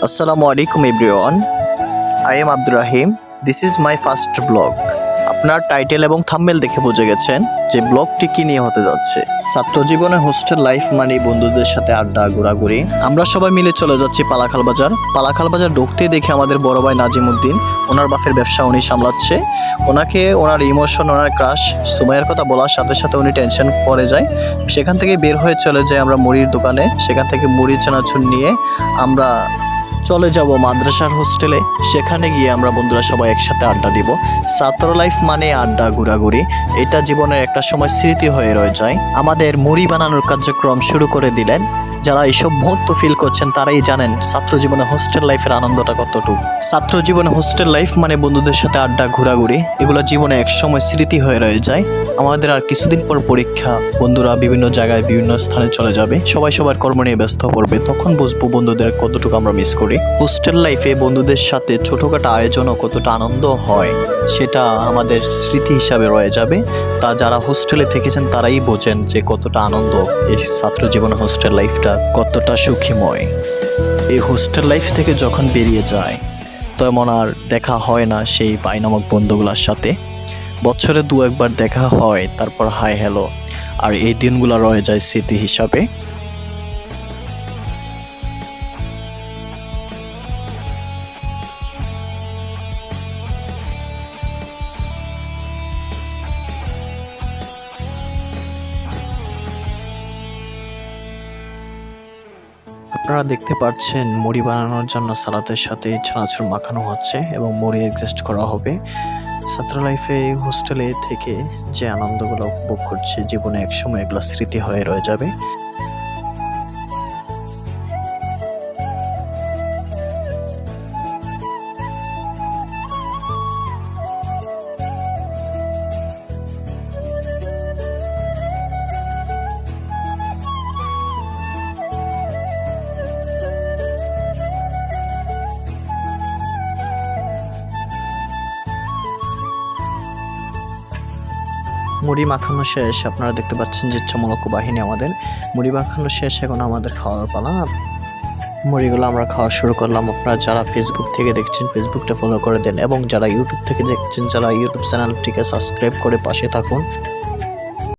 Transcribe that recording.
Assalamualaikum everyone. I am Abdul Rahim. This is my first blog. আপনার title এবং thumbnail দেখে বুঝে গেছেন যে ব্লগটি কি নিয়ে হতে যাচ্ছে। ছাত্র জীবনে হোস্টেল লাইফ মানে বন্ধুদের সাথে আড্ডা ঘোরাঘুরি। আমরা সবাই মিলে চলে যাচ্ছি পালাখাল বাজার। পালাখাল বাজার ঢুকতেই দেখে আমাদের বড় ভাই নাজিমউদ্দিন, ওনার বাপের ব্যবসা উনি সামলাচ্ছে। ওনাকে ওনার ইমোশন, ওনার ক্রাশ সুমাইয়ের কথা বলার সাথে সাথে উনি টেনশন পড়ে যায়। সেখান থেকে বের হয়ে চলে যায় আমরা মুড়ির দোকানে। সেখান থেকে মুড়ি চানাচুর নিয়ে আমরা চলে যাব মাদ্রাসার হোস্টেলে। সেখানে গিয়ে আমরা বন্ধুরা সবাই একসাথে আড্ডা দিব। ছাত্র লাইফ মানে আড্ডা ঘোরাঘুরি, এটা জীবনের একটা সময় স্মৃতি হয়ে রয়ে যায়। আমাদের মুড়ি বানানোর কার্যক্রম শুরু করে দিলেন। যারা এইসব মুহূর্ত ফিল করছেন তারাই জানেন ছাত্র জীবনে হোস্টেল লাইফের আনন্দটা কতটুকু। ছাত্র জীবনে হোস্টেল লাইফ মানে বন্ধুদের সাথে আড্ডা ঘোরাঘুরি, এগুলো জীবনে এক সময় স্মৃতি হয়ে রয়ে যায়। আমাদের আর কিছুদিন পর পরীক্ষা, বন্ধুরা বিভিন্ন জায়গায় বিভিন্ন স্থানে চলে যাবে, সবাই সবার কর্ম নিয়ে ব্যস্ত পড়বে। তখন বুঝবো বন্ধুদের কতটুকু আমরা মিস করি। হোস্টেল লাইফে বন্ধুদের সাথে ছোটখাটো আয়োজনও কতটা আনন্দ হয় সেটা আমাদের স্মৃতি হিসাবে রয়ে যাবে। তা যারা হোস্টেলে থেকেছেন তারাই বোঝেন যে কতটা আনন্দ এই ছাত্র জীবনে হোস্টেল লাইফটা কতটা সুখীময়। এই হোস্টেল লাইফ থেকে যখন বেরিয়ে যায় তেমন আর দেখা হয় না সেই ভাই নামক বন্ধুগুলোর সাথে। বছরে দু একবার দেখা হয়, তারপর হাই হ্যালো, আর এই দিনগুলো রয়ে যায় স্মৃতি হিসাবে। আপনারা দেখতে পাচ্ছেন মুড়ি বানানোর জন্য সালাদের সাথে চানাচুর মাখানো হচ্ছে এবং মুড়ি এক্সিস্ট করা হবে। ছাত্র লাইফে হোস্টেলে থেকে যে আনন্দগুলো উপভোগ করছে জীবনে একসময় এগুলো স্মৃতি হয়ে রয়ে যাবে। মুড়ি মাখানো শেষ, আপনারা দেখতে পাচ্ছেন যে চমলক বাহিনী আমাদের মুড়ি মাখানো শেষ। এখন আমাদের খাওয়ার পালা। মুড়িগুলো আমরা খাওয়া শুরু করলাম। আপনারা যারা ফেসবুক থেকে দেখছেন ফেসবুকটা ফলো করে দেন, এবং যারা ইউটিউব থেকে দেখছেন যারা ইউটিউব চ্যানেলটিকে সাবস্ক্রাইব করে পাশে থাকুন।